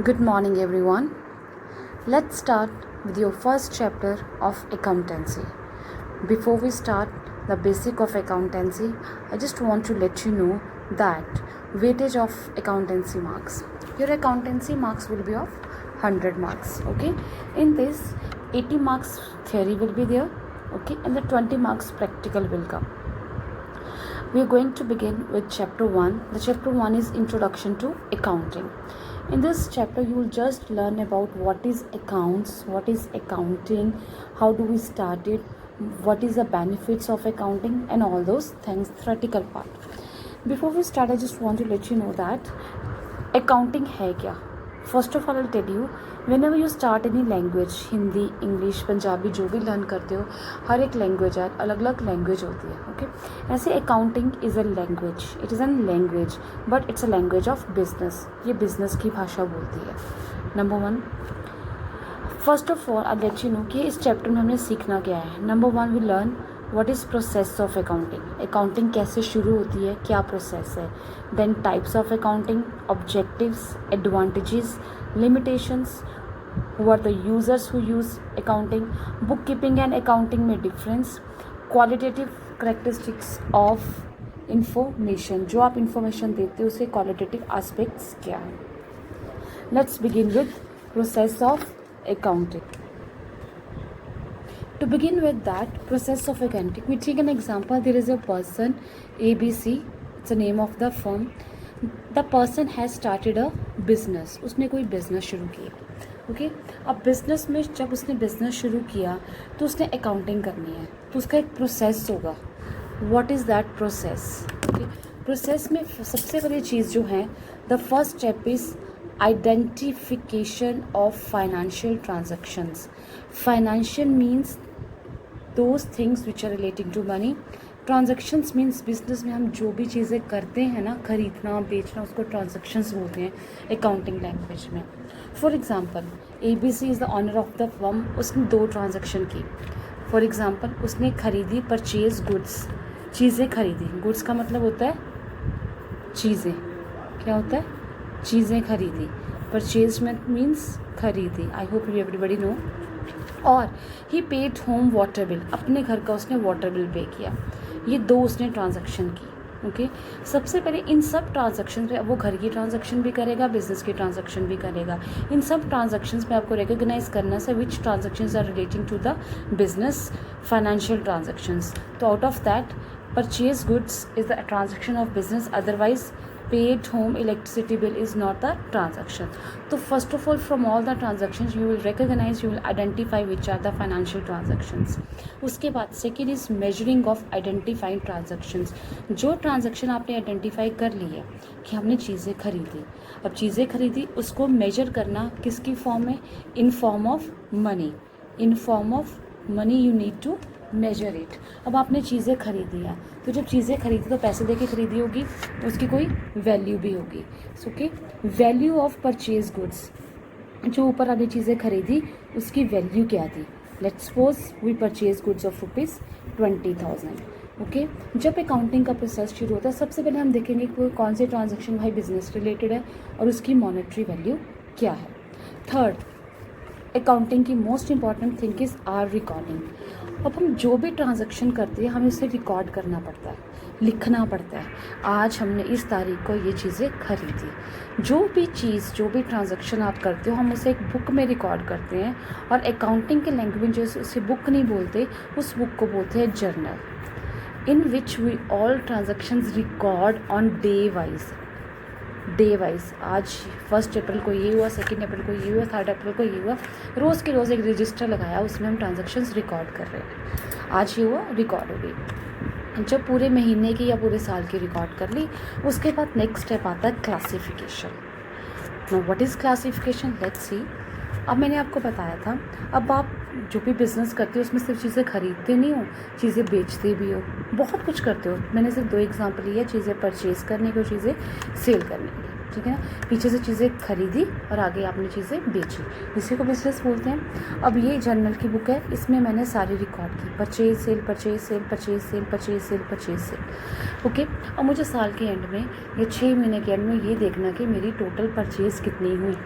Good morning, everyone. Let's start with your first chapter of accountancy. Before we start the basic of accountancy, I just want to let you know that weightage of accountancy marks. Your accountancy marks will be of 100 marks. Okay. In this, 80 marks theory will be there. Okay, and the 20 marks practical will come. We are going to begin with chapter 1. The chapter 1 is Introduction to Accounting. In this chapter, you will just learn about what is accounts, what is accounting, how do we start it, what is the benefits of accounting, and all those things, theoretical part. Before we start, I just want to let you know that accounting है क्या. First of all, I'll tell you, whenever you start any language, Hindi, English, Punjabi जो भी learn करते हो, हर एक language है, अलग अलग लैंग्वेज होती है. ओके, ऐसे accounting is a language, it is an language, but it's a language of business. ये बिजनेस की भाषा बोलती है. Number 1, first of all I let you know कि इस चैप्टर में हमने सीखना क्या है. Number 1, we learn what is process of accounting. Accounting कैसे शुरू होती है, क्या प्रोसेस है. Then types of accounting, objectives, advantages, limitations, who are the users who use accounting, bookkeeping and accounting में difference, qualitative characteristics of information, जो आप information देते हो उसे qualitative aspects क्या है. Let's begin with process of accounting. To begin with that process of accounting, we take an example. There is a person ABC, it's the name of the firm. The person has started a business. उसने कोई business शुरू किया. Okay, अब business में जब उसने business शुरू किया तो उसने अकाउंटिंग करनी है, तो उसका एक प्रोसेस होगा. What is that process. Okay, process में सबसे बड़ी चीज़ जो है, the first step is identification of financial transactions. Financial means those things which are relating to money. Transactions means business में हम जो भी चीज़ें करते हैं ना, खरीदना बेचना, उसको ट्रांजैक्शंस बोलते हैं अकाउंटिंग लैंग्वेज में. For example, ABC is the owner of the firm. उसने 2 ट्रांजैक्शन की. फॉर एग्जांपल, उसने खरीदी परचेज गुड्स, चीज़ें खरीदी. गुड्स का मतलब होता है चीज़ें. क्या होता है? चीज़ें खरीदी. परचेज मीन्स खरीदी. I hope you everybody know. और ही पेड होम वाटर बिल, अपने घर का उसने वाटर बिल पे किया. ये 2 उसने ट्रांजैक्शन की. ओके, सबसे पहले इन सब ट्रांजैक्शन पे वो घर की ट्रांजैक्शन भी करेगा, बिजनेस की ट्रांजैक्शन भी करेगा. इन सब ट्रांजैक्शंस में आपको रिकॉग्नाइज करना है which transactions are relating to the business financial transactions. तो out of that, purchase goods is the transaction of business, otherwise paid home electricity bill is not the transaction. So first of all, from all the transactions you will recognize, you will identify which are the financial transactions. उसके बाद second is measuring of identifying transactions. जो transaction आपने identify कर ली है कि हमने चीज़ें खरीदी, अब चीज़ें खरीदी उसको measure करना किसकी form में, in form of money. In form of money you need to measure it. अब आपने चीज़ें खरीदी है, तो जब चीज़ें खरीदी तो पैसे दे के खरीदी होगी, उसकी कोई वैल्यू भी होगी. So okay, value of purchase goods, जो ऊपर आपने चीज़ें खरीदी उसकी वैल्यू क्या थी. Let's suppose we purchase goods of ₹20,000. Okay, जब अकाउंटिंग का प्रोसेस शुरू होता है सबसे पहले हम देखेंगे कि कौन से ट्रांजेक्शन भाई बिजनेस रिलेटेड है और उसकी मॉनेटरी वैल्यू क्या है. थर्ड, अकाउंटिंग की most important thing is R recording. अब हम जो भी ट्रांजैक्शन करते हैं हमें उसे रिकॉर्ड करना पड़ता है, लिखना पड़ता है. आज हमने इस तारीख को ये चीज़ें खरीदी. जो भी चीज़, जो भी ट्रांजैक्शन आप करते हो हम उसे एक बुक में रिकॉर्ड करते हैं. और अकाउंटिंग के लैंग्वेज उसे बुक नहीं बोलते, उस बुक को बोलते हैं journal, in which we all transactions record on day wise. आज 1 अप्रैल को ये हुआ, 2 अप्रैल को ये हुआ, 3 अप्रैल को ये हुआ. रोज़ के रोज़ एक रजिस्टर लगाया, उसमें हम ट्रांजैक्शंस रिकॉर्ड कर रहे हैं. आज ये हुआ, रिकॉर्ड हो गई. जब पूरे महीने की या पूरे साल की रिकॉर्ड कर ली, उसके बाद नेक्स्ट स्टेप आता है classification. No, what is classification, let's see. अब मैंने आपको बताया था, अब आप जो भी बिज़नेस करते हो उसमें सिर्फ चीज़ें खरीदते नहीं हो, चीज़ें बेचते भी हो, बहुत कुछ करते हो. मैंने सिर्फ 2 एग्जांपल लिए, चीज़ें परचेज़ करने की और चीज़ें सेल करने की. ठीक है ना, पीछे से चीज़ें खरीदी और आगे आपने चीज़ें बेची, इसी को बिजनेस बोलते हैं। अब ये जर्नल की बुक है, इसमें मैंने सारी रिकॉर्ड की, purchase sale, purchase sale, purchase sale, purchase sale, purchase sale. Okay, अब मुझे साल के एंड में या 6 महीने के एंड में ये देखना कि मेरी टोटल परचेज़ कितनी हुई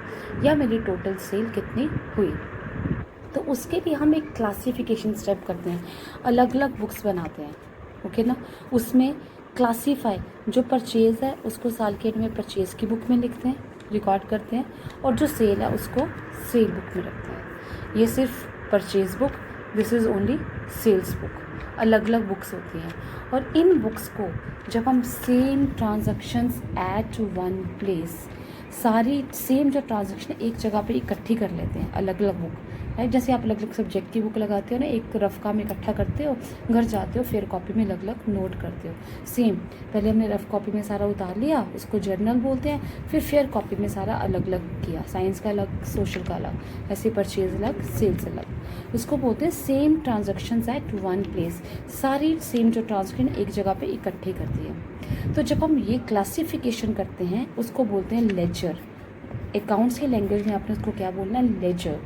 या मेरी टोटल सेल कितनी हुई। तो उसके लिए हम एक क्लासिफिकेशन स्टेप करते हैं, अलग अलग बुक्स बनाते हैं। ओके ना, उसमें क्लासीफाई जो परचेज़ है उसको साल के एंड में परचेज़ की बुक में लिखते हैं, रिकॉर्ड करते हैं, और जो सेल है उसको सेल बुक में रखते हैं। ये सिर्फ purchase book, this is only sales book, अलग अलग बुक्स होती हैं। और इन बुक्स को जब हम same transactions at one place, सारी सेम जो ट्रांजैक्शन एक जगह पे इकट्ठी कर लेते हैं, अलग अलग बुक, राइट। जैसे आप अलग अलग सब्जेक्ट की बुक लगाते हो ना, एक रफ काम इकट्ठा करते हो, घर जाते हो फिर कॉपी में अलग अलग नोट करते हो, सेम पहले हमने रफ कॉपी में सारा उतार लिया, उसको जर्नल बोलते हैं, फिर फेयर कॉपी में सारा अलग अलग किया, साइंस का अलग, सोशल का अलग, ऐसे परचेज अलग, सेल्स अलग, उसको बोलते हैं same transactions at one place, सारी सेम जो ट्रांजैक्शन एक जगह पे इकट्ठी करती है। तो जब हम ये क्लासिफिकेशन करते हैं उसको बोलते हैं लेजर। अकाउंट्स की लैंग्वेज में आपने उसको क्या बोलना है, लेजर,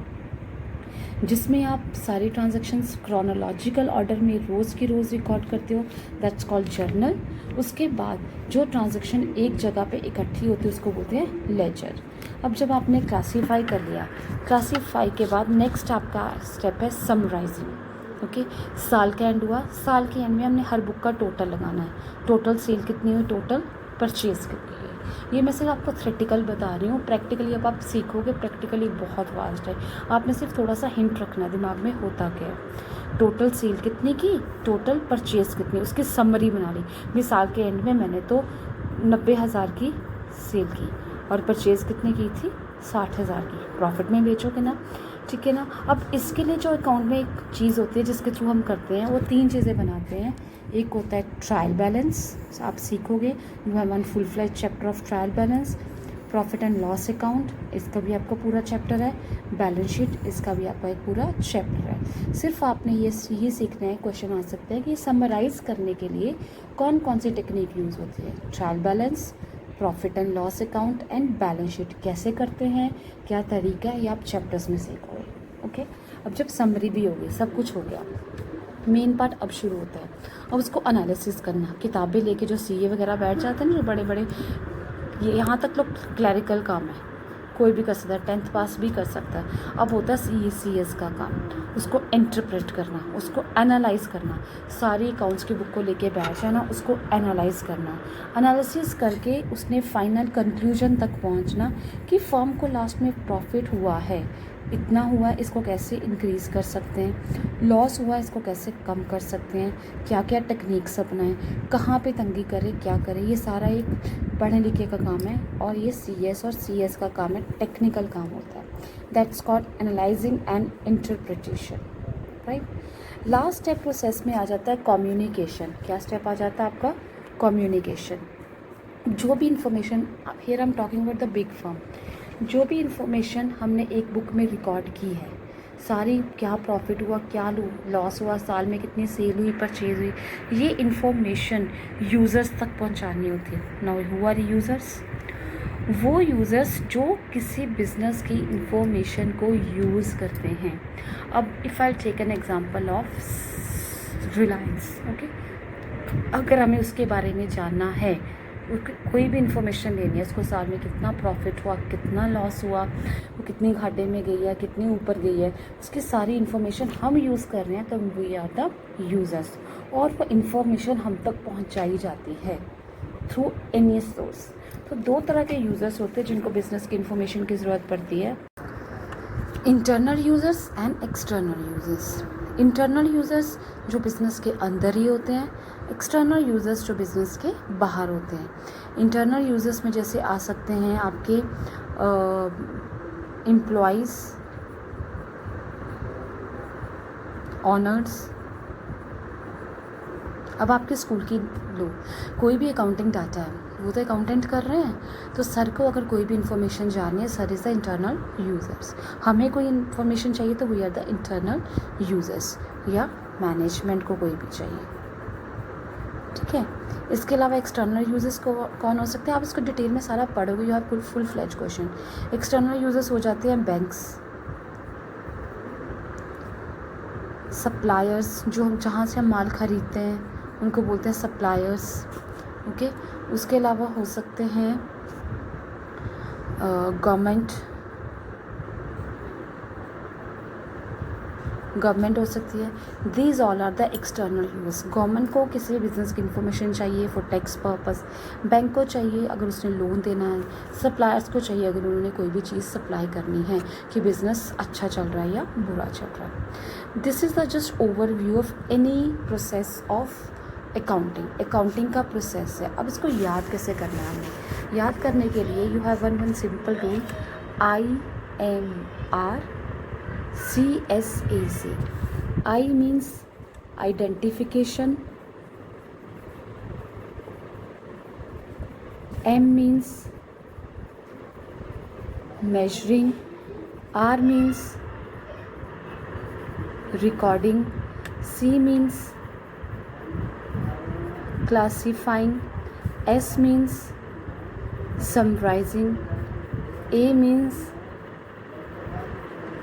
जिसमें आप सारी ट्रांजैक्शंस क्रोनोलॉजिकल ऑर्डर में रोज़ की रोज़ रिकॉर्ड करते हो, दैट्स कॉल्ड जर्नल। उसके बाद जो ट्रांजैक्शन एक जगह पे इकट्ठी होती है उसको बोलते हैं लेजर। अब जब आपने क्लासीफाई कर लिया, क्लासीफाई के बाद नेक्स्ट आपका स्टेप है समराइजिंग। ओके, साल का एंड हुआ, साल के एंड में हमने हर बुक का टोटल लगाना है, टोटल सेल कितनी हुई, टोटल परचेज़ कितनी हुई। ये मैं सिर्फ आपको थ्योरेटिकल बता रही हूँ, प्रैक्टिकली अब आप सीखोगे, प्रैक्टिकली बहुत वास्ट है, आपने सिर्फ थोड़ा सा हिंट रखना दिमाग में होता क्या है। टोटल सेल कितनी की, टोटल परचेज़ कितनी, उसकी समरी बना ली। मिसाल के एंड में मैंने तो 90,000 की सेल की और परचेज़ कितने की थी, 60,000 की, प्रॉफिट में बेचोगे ना, ठीक है ना। अब इसके लिए जो अकाउंट में एक चीज़ होती है जिसके थ्रू हम करते हैं, वो 3 चीज़ें बनाते हैं। एक होता है ट्रायल बैलेंस, आप सीखोगे, you have one full fledge chapter of trial balance. Profit and loss account, इसका भी आपका पूरा चैप्टर है। बैलेंस शीट, इसका भी आपका एक पूरा चैप्टर है। सिर्फ आपने ये सीखना है, क्वेश्चन आ सकते हैं कि समराइज़ करने के लिए कौन कौन सी टेक्निक यूज़ होती है। Trial balance, profit and loss account and balance sheet कैसे करते हैं, क्या तरीका है, ये आप चैप्टर्स में सीखोगे। ओके, अब जब समरी भी होगी, सब कुछ हो गया, मेन पार्ट अब शुरू होता है। अब उसको एनालिसिस करना, किताबें लेके जो सीए वगैरह बैठ जाते हैं ना, जो बड़े बड़े, ये यहाँ तक लोग क्लैरिकल काम है, कोई भी कर सकता है, 10th पास भी कर सकता है। अब होता है CAS का काम, उसको इंटरप्रेट करना, उसको एनालाइज करना, सारी अकाउंट्स की बुक को लेके बैठ जाना, उसको एनालाइज करना, एनालिसिस करके उसने फाइनल कंक्लूजन तक पहुंचना कि फर्म को लास्ट में प्रॉफिट हुआ है, इतना हुआ है, इसको कैसे इंक्रीज़ कर सकते हैं, लॉस हुआ है, इसको कैसे कम कर सकते हैं, क्या क्या टेक्निक्स अपनाएं, कहाँ पे तंगी करें, क्या करें, ये सारा एक पढ़ने लिखे का काम है। और ये CS और CS का काम है, टेक्निकल काम होता है, that's called analysing and interpretation, right. Last step process में आ जाता है कम्युनिकेशन। क्या स्टेप आ जाता है आपका, कम्युनिकेशन। जो भी information, here I am talking about the big firm, जो भी इंफॉर्मेशन हमने एक बुक में रिकॉर्ड की है, सारी, क्या प्रॉफिट हुआ, क्या लॉस हुआ, साल में कितनी सेल हुई, परचेज हुई, ये इंफॉर्मेशन यूज़र्स तक पहुंचानी होती है। नाउ हु आर यूज़र्स, वो यूज़र्स जो किसी बिजनेस की इंफॉर्मेशन को यूज़ करते हैं। अब if I take an example of Reliance, okay, अगर हमें उसके बारे में जानना है, कोई भी इंफॉर्मेशन देनी है, उसको साल में कितना प्रॉफिट हुआ, कितना लॉस हुआ, वो कितनी घाटे में गई है, कितनी ऊपर गई है, उसकी सारी इन्फॉर्मेशन हम यूज़ कर रहे हैं, तो वी आर द यूज़र्स, और वो इन्फॉर्मेशन हम तक पहुंचाई जाती है थ्रू एनी सोर्स। तो 2 तरह के यूज़र्स होते हैं जिनको बिजनेस की इन्फॉर्मेशन की ज़रूरत पड़ती है, internal users and external users. Internal users जो बिज़नेस के अंदर ही होते हैं, एक्सटर्नल यूज़र्स जो बिज़नेस के बाहर होते हैं। इंटरनल यूज़र्स में जैसे आ सकते हैं आपके एम्प्लॉइज़, ऑनर्स। अब आपके स्कूल की लो, कोई भी अकाउंटिंग डाटा है, वो तो अकाउंटेंट कर रहे हैं, तो सर को अगर कोई भी इन्फॉर्मेशन जाननी है, sir is the internal users. हमें कोई इन्फॉर्मेशन चाहिए तो we are the internal users, या मैनेजमेंट को कोई भी चाहिए। ठीक है। इसके अलावा एक्सटर्नल यूजेस को कौन हो सकते हैं, आप इसको डिटेल में सारा पढ़ोगे, you have full fledge question. External uses हो जाते हैं बैंक्स, सप्लायर्स, जो हम जहाँ से हम माल ख़रीदते हैं उनको बोलते हैं सप्लायर्स। ओके। उसके अलावा हो सकते हैं गवर्नमेंट हो सकती है। These all are the external use. Government को किसी बिजनेस की इन्फॉर्मेशन चाहिए फॉर टैक्स पर्पस, बैंक को चाहिए अगर उसने लोन देना है, सप्लायर्स को चाहिए अगर उन्होंने कोई भी चीज़ सप्लाई करनी है कि बिज़नेस अच्छा चल रहा है या बुरा चल रहा है। This is the just overview of any process of accounting. Accounting का प्रोसेस है। अब इसको याद कैसे करना है हमें, याद करने के लिए you have one simple rule, IMR CSAC. I means identification, M means measuring, R means recording, C means classifying, S means summarizing, A means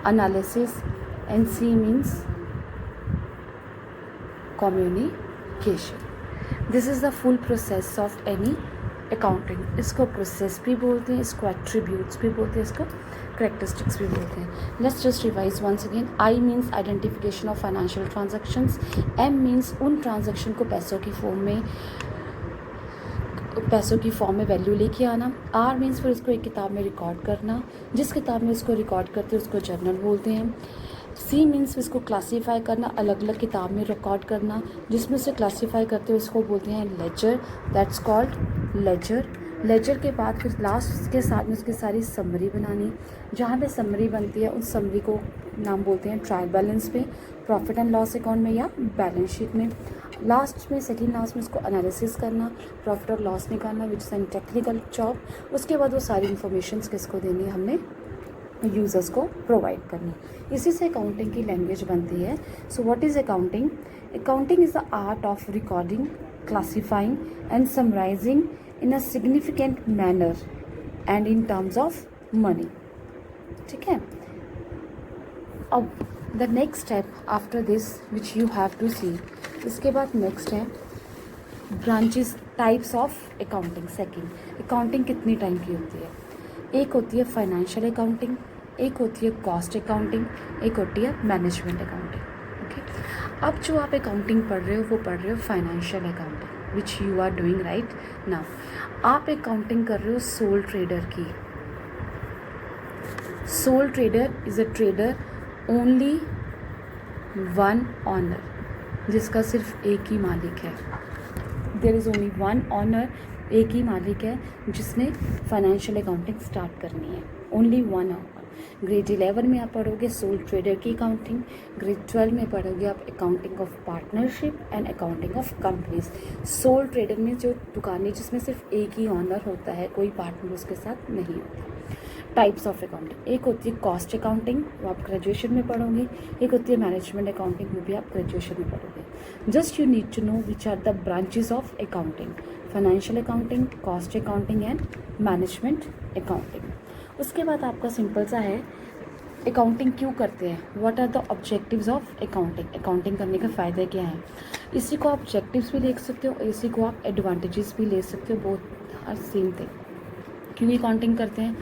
analysis, and C means communication. This is the full process of any accounting. इसको process भी बोलते हैं, इसको attributes भी बोलते हैं, इसको characteristics भी बोलते हैं। Let's just revise once again. I means identification of financial transactions, M means उन ट्रांजेक्शन को पैसों की फॉर्म में वैल्यू लेके आना, R मीन्स फिर उसको एक किताब में रिकॉर्ड करना, जिस किताब में उसको रिकॉर्ड करते हैं उसको जर्नल बोलते हैं। C मीन्स इसको क्लासीफाई करना, अलग अलग किताब में रिकॉर्ड करना, जिसमें से क्लासीफाई करते हैं उसको बोलते हैं ledger, that's called ledger. Ledger के बाद फिर लास्ट के साथ में उसकी सारी समरी बनानी, जहाँ पे समरी बनती है उस समरी को नाम बोलते हैं ट्रायल बैलेंस पे, प्रॉफिट एंड लॉस अकाउंट में या बैलेंस शीट में। लास्ट में सेकेंड लास्ट में उसको एनालिसिस करना, प्रॉफिट और लॉस निकालना, which is an technical job. उसके बाद वो सारी इन्फॉर्मेशन किसको देनी है, हमने यूज़र्स को प्रोवाइड करनी। इसी से अकाउंटिंग की लैंग्वेज बनती है। So what is accounting? Accounting is the art of recording, classifying and summarising in a significant manner and in terms of money. ठीक है। अब the next step after this which you have to see, इसके बाद next है branches, types of accounting. Second, accounting कितनी time की होती है? एक होती है फाइनेंशियल अकाउंटिंग, एक होती है कॉस्ट अकाउंटिंग, एक होती है मैनेजमेंट अकाउंटिंग। ओके। अब जो आप अकाउंटिंग पढ़ रहे हो वो पढ़ रहे हो financial accounting, which you are doing right now. आप अकाउंटिंग कर रहे हो सोल ट्रेडर की। Sole trader is a trader only one owner, जिसका सिर्फ एक ही मालिक है। There is only one owner, एक ही मालिक है जिसने फाइनेंशियल अकाउंटिंग स्टार्ट करनी है, ओनली वन ऑनर। ग्रेड 11 में आप पढ़ोगे सोल ट्रेडर की अकाउंटिंग, ग्रेड 12 में पढ़ोगे आप accounting of partnership and accounting of companies. Soul trader में जो दुकानें जिसमें सिर्फ एक ही ऑनर होता है, कोई पार्टनर उसके साथ नहीं होता। टाइप्स ऑफ अकाउंटिंग, एक होती है कॉस्ट अकाउंटिंग, वो आप ग्रेजुएशन में पढ़ोगे, एक होती है मैनेजमेंट अकाउंटिंग, वो भी आप ग्रेजुएशन में पढ़ोगे। Just you need to know which are the branches of accounting, financial accounting, cost accounting and management accounting. उसके बाद आपका सिंपल सा है अकाउंटिंग क्यों करते हैं, what are the objectives of accounting, accounting करने के फ़ायदे क्या हैं। इसी को आप ऑब्जेक्टिव्स भी लिख सकते हो, इसी को आप एडवांटेजेस भी ले सकते हो, बोथ आर सेम थिंग। क्यों अकाउंटिंग करते हैं?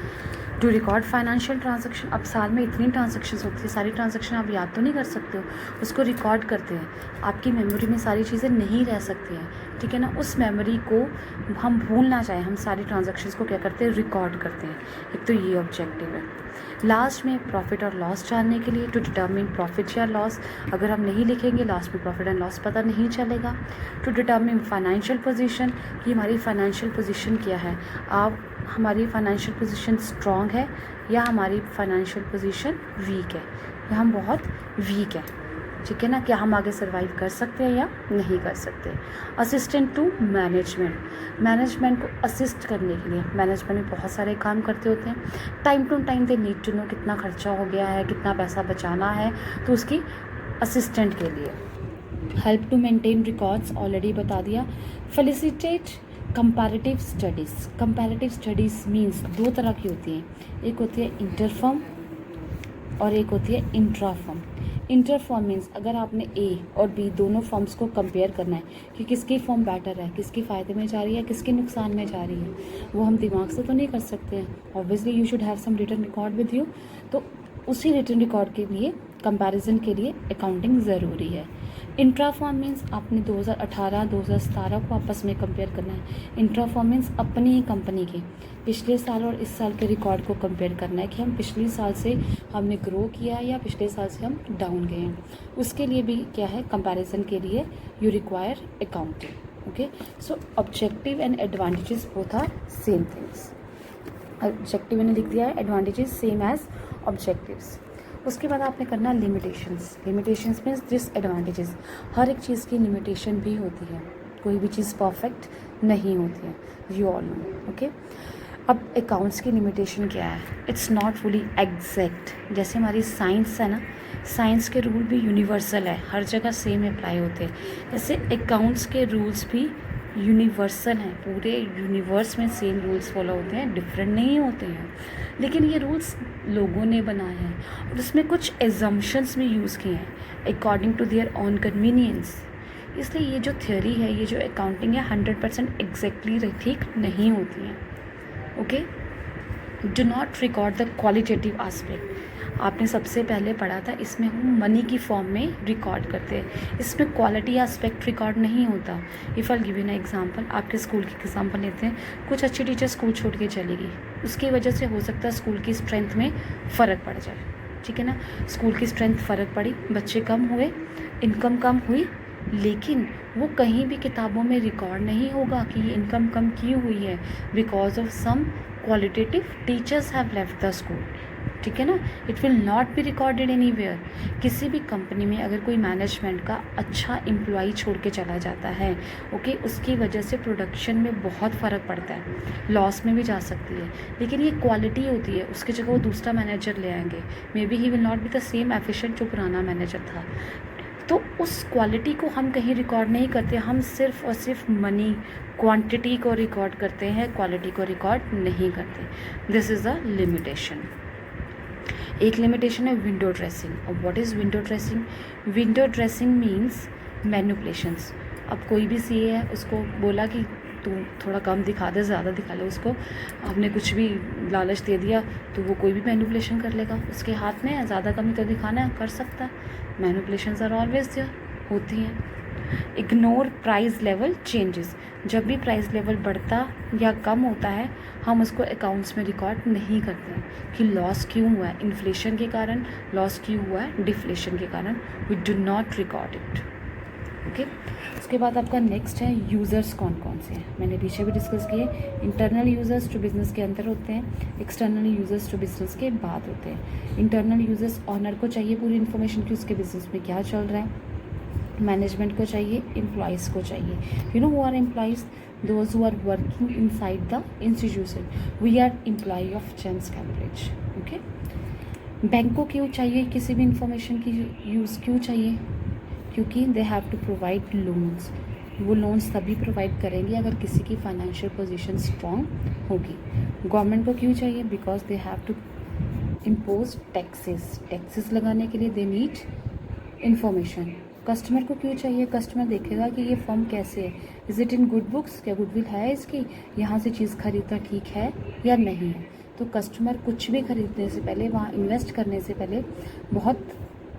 To record financial transaction. अब साल में इतनी ट्रांजेक्शन होती है, सारी ट्रांजेक्शन आप याद तो नहीं कर सकते हो, उसको रिकॉर्ड करते हैं। आपकी मेमोरी में सारी चीज़ें नहीं रह सकती हैं, ठीक है ना। उस मेमोरी को हम भूल ना चाहें, हम सारी ट्रांजेक्शन्स को क्या करते हैं, रिकॉर्ड करते हैं। एक तो ये ऑब्जेक्टिव है। लास्ट में प्रॉफिट और लॉस जानने के लिए, टू डिटर्मिन प्रॉफिट या लॉस। अगर हम नहीं लिखेंगे लास्ट में प्रॉफिट एंड लॉस पता नहीं चलेगा। टू डिटर्मिन फाइनेंशियल पोजीशन, कि हमारी फाइनेंशियल पोजीशन क्या है, आप हमारी फाइनेंशियल पोजीशन स्ट्रॉन्ग है या हमारी फाइनेंशियल पोजीशन वीक है, या हम बहुत वीक है, ठीक है ना, क्या हम आगे सर्वाइव कर सकते हैं या नहीं कर सकते। असिस्टेंट टू मैनेजमेंट, मैनेजमेंट को असिस्ट करने के लिए, मैनेजमेंट में बहुत सारे काम करते होते हैं। Time to time they need to know कितना खर्चा हो गया है, कितना पैसा बचाना है, तो उसकी असिस्टेंट के लिए। Help to maintain records already बता दिया। Facilitate comparative studies. Comparative studies means दो तरह की होती हैं, एक होती है इंटर फर्म और एक होती है intra firm. Inter firm means अगर आपने ए और बी दोनों फर्म्स को कंपेयर करना है कि किसकी फर्म बेटर है, किसके फ़ायदे में जा रही है, किसके नुकसान में जा रही है, वो हम दिमाग से तो नहीं कर सकते हैं। Obviously you should have some written record with you. तो उसी रिटन रिकॉर्ड के लिए कंपैरिजन के लिए अकाउंटिंग ज़रूरी है। इंट्रा फॉर्म मीन्स आपने 2018 2017 को आपस में कंपेयर करना है। इंट्रा फॉर्म मीन्स अपनी ही कंपनी के पिछले साल और इस साल के रिकॉर्ड को कंपेयर करना है कि हम पिछले साल से हमने ग्रो किया है या पिछले साल से हम डाउन गए हैं। उसके लिए भी क्या है, कंपैरिजन के लिए you require accounting. Okay, so objective and advantages both are same things. Objective मैंने लिख दिया है, एडवांटेजेस सेम एज ऑब्जेक्टिव्स। उसके बाद आपने करना लिमिटेशंस। Limitations means disadvantages. हर एक चीज़ की लिमिटेशन भी होती है, कोई भी चीज़ परफेक्ट नहीं होती है, यू ऑल नो। ओके, अब अकाउंट्स की लिमिटेशन क्या है, इट्स नॉट फुली एग्जैक्ट। जैसे हमारी साइंस है ना, साइंस के रूल भी यूनिवर्सल है, हर जगह सेम अप्लाई होते हैं। जैसे अकाउंट्स के रूल्स भी यूनिवर्सल हैं, पूरे यूनिवर्स में सेम रूल्स फॉलो होते हैं, डिफरेंट नहीं होते हैं। लेकिन ये रूल्स लोगों ने बनाए हैं और उसमें कुछ एजम्पशंस भी यूज़ किए हैं according to their own convenience. इसलिए ये जो थ्योरी है, ये जो अकाउंटिंग है, 100% एग्जैक्टली ठीक नहीं होती है। Okay, do not record the qualitative aspect. आपने सबसे पहले पढ़ा था, इसमें हम मनी की फॉर्म में रिकॉर्ड करते हैं, इसमें क्वालिटी आस्पेक्ट रिकॉर्ड नहीं होता। If I give you an example, आपके स्कूल की एग्जांपल लेते हैं, कुछ अच्छी टीचर स्कूल छोड़ के चली गई, उसकी वजह से हो सकता है स्कूल की स्ट्रेंथ में फ़र्क पड़ जाए, ठीक है ना। स्कूल की स्ट्रेंथ फ़र्क पड़ी, बच्चे कम हुए, इनकम कम हुई, लेकिन वो कहीं भी किताबों में रिकॉर्ड नहीं होगा कि ये इनकम कम क्यों हुई है, because of some qualitative teachers have left the school, ठीक है ना। It will not be recorded anywhere. किसी भी कंपनी में अगर कोई मैनेजमेंट का अच्छा एम्प्लॉई छोड़ के चला जाता है, ओके, उसकी वजह से प्रोडक्शन में बहुत फ़र्क पड़ता है, लॉस में भी जा सकती है, लेकिन ये क्वालिटी होती है, उसकी जगह वो दूसरा मैनेजर ले आएंगे, may be he will not be the same efficient जो पुराना मैनेजर था। तो उस क्वालिटी को हम कहीं रिकॉर्ड नहीं करते, हम सिर्फ और सिर्फ मनी क्वांटिटी को रिकॉर्ड करते हैं, क्वालिटी को रिकॉर्ड नहीं करते। This is a limitation. एक लिमिटेशन है विंडो ड्रेसिंग। और what is window dressing? Window dressing means manipulations. अब कोई भी सीए है, उसको बोला कि तू थोड़ा कम दिखा दे, ज़्यादा दिखा ले, उसको आपने कुछ भी लालच दे दिया तो वो कोई भी मैनिपुलेशन कर लेगा, उसके हाथ में है, ज़्यादा कमी तो दिखाना है, कर सकता है। मैनिपुलेशंस आर ऑलवेज देयर, होती हैं। Ignore price level changes. जब भी प्राइस लेवल बढ़ता या कम होता है, हम उसको अकाउंट्स में रिकॉर्ड नहीं करते हैं कि लॉस क्यों हुआ है, इन्फ्लेशन के कारण लॉस क्यों हुआ है, डिफ्लेशन के कारण, we do not record it. Okay, उसके बाद आपका नेक्स्ट है यूज़र्स कौन कौन से हैं। मैंने पीछे भी डिस्कस किए, इंटरनल यूज़र्स जो बिज़नेस के अंदर होते हैं, एक्सटर्नल यूज़र्स जो बिज़नेस के बाद होते हैं। इंटरनल यूज़र्स, ऑनर को चाहिए पूरी इन्फॉर्मेशन कि उसके बिज़नेस में क्या चल रहा है, मैनेजमेंट को चाहिए, एम्प्लॉयज़ को चाहिए। You know who are employees? Those who are working inside the institution. We are employ of James Cambridge. Okay, bank को क्यों चाहिए किसी भी इंफॉर्मेशन की यूज़ क्यों चाहिए? क्योंकि they have to provide loans. वो लोन्स तभी प्रोवाइड करेंगे अगर किसी की फाइनेंशियल पोजीशन स्ट्रॉन्ग होगी। गवर्नमेंट को क्यों चाहिए? Because they have to impose taxes. Taxes लगाने के लिए दे नीड इंफॉर्मेशन। कस्टमर को क्यों चाहिए? कस्टमर देखेगा कि ये फर्म कैसे है, is it in good books, क्या गुडविल है इसकी, यहाँ से चीज़ खरीदना ठीक है या नहीं है। तो कस्टमर कुछ भी खरीदने से पहले, वहाँ इन्वेस्ट करने से पहले बहुत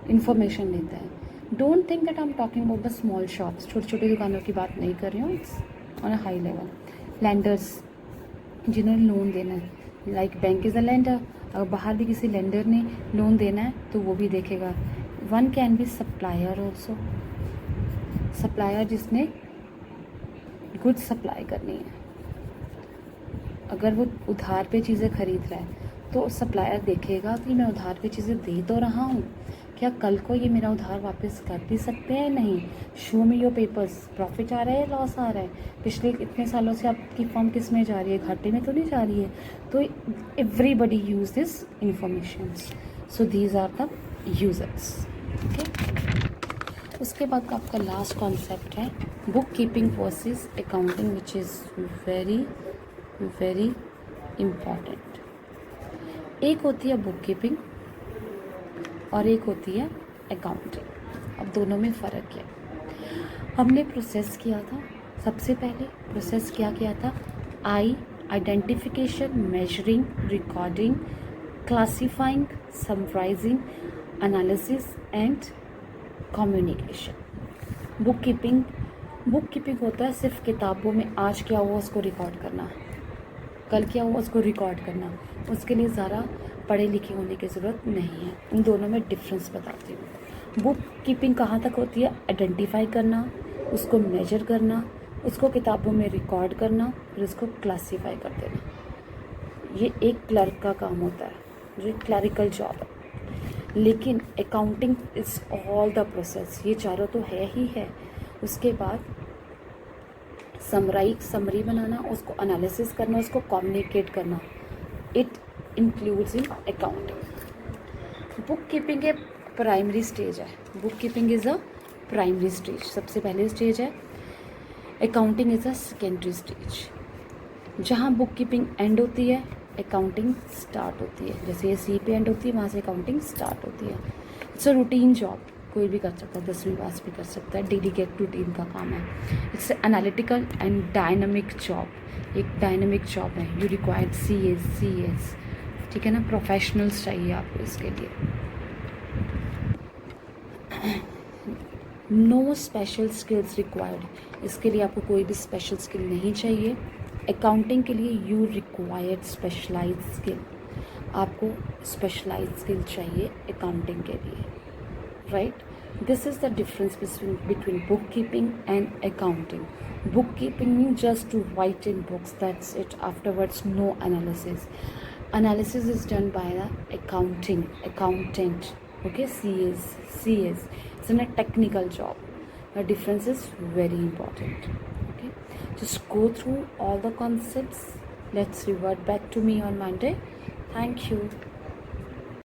इन्फॉर्मेशन लेता है। Don't think that I am talking about the small shops, छोटी छोटी दुकानों की बात नहीं कर रही हूँ, it's on a high level. Landers, जिन्होंने लोन देना है, like bank is a lender, अगर बाहर भी किसी लेंडर ने लोन देना है तो वो भी देखेगा। One can be supplier also, supplier जिसने गुड्स सप्लाई करनी है। अगर वो उधार पे चीज़ें खरीद रहा है तो सप्लायर देखेगा कि मैं उधार पे चीज़ें दे तो रहा हूँ, क्या कल को ये मेरा उधार वापस कर भी सकते हैं नहीं। Show me your papers, profit आ रहा है, लॉस आ रहा है, पिछले इतने सालों से आपकी फर्म किस में जा रही है, घाटे में तो नहीं जा रही है। तो everybody use this information, so these are the users. Okay, उसके बाद का आपका लास्ट कॉन्सेप्ट है book keeping versus accounting, which is very very important. एक होती है बुक कीपिंग और एक होती है अकाउंटिंग। अब दोनों में फ़र्क है। हमने प्रोसेस किया था, सबसे पहले प्रोसेस क्या किया था, identification, measuring, recording, classifying, summarising, analysis and communication. Book keeping होता है सिर्फ किताबों में आज क्या हुआ उसको रिकॉर्ड करना, कल क्या हुआ उसको रिकॉर्ड करना। उसके लिए ज़्यादा पढ़े लिखे होने की ज़रूरत नहीं है। इन दोनों में डिफरेंस बताती हूँ। बुक कीपिंग कहाँ तक होती है, आइडेंटिफाई करना, उसको मेजर करना, उसको किताबों में रिकॉर्ड करना, फिर उसको क्लासीफाई कर देना। ये एक क्लर्क का काम होता है, जो क्लरिकल जॉब है। लेकिन accounting is all the process, ये चारों तो है ही है। उसके बाद समरी बनाना, उसको एनालिसिस करना, उसको कम्युनिकेट करना, it includes in accounting. Book keeping एक प्राइमरी स्टेज है, book keeping is a primary stage, सबसे पहले स्टेज है। Accounting is a secondary stage. जहाँ बुक कीपिंग एंड होती है अकाउंटिंग स्टार्ट होती है। जैसे ये सी पे एंड होती है, वहाँ से अकाउंटिंग स्टार्ट होती है। इट्स अ रूटीन जॉब, कोई भी कर सकता है, 10वीं पास भी कर सकता है, डेडिकेट रूटीन का काम है। It's analytical and dynamic job, एक डायनामिक जॉब है। यू रिक्वायर्ड सी एस, ठीक है ना, प्रोफेशनल्स चाहिए आपको इसके लिए। नो स्पेशल स्किल्स रिक्वायर्ड, इसके लिए आपको कोई भी स्पेशल स्किल नहीं चाहिए। अकाउंटिंग के लिए यू रिक्वायर्ड स्पेशलाइज्ड स्किल, आपको स्पेशलाइज्ड स्किल चाहिए अकाउंटिंग के लिए, right. This is the difference between bookkeeping and accounting. Bookkeeping means just to write in books, that's it. Afterwards, no analysis. Analysis is done by the accountant. Okay, CS. It's a technical job. The difference is very important. Okay, just go through all the concepts. Let's revert back to me on Monday. Thank you.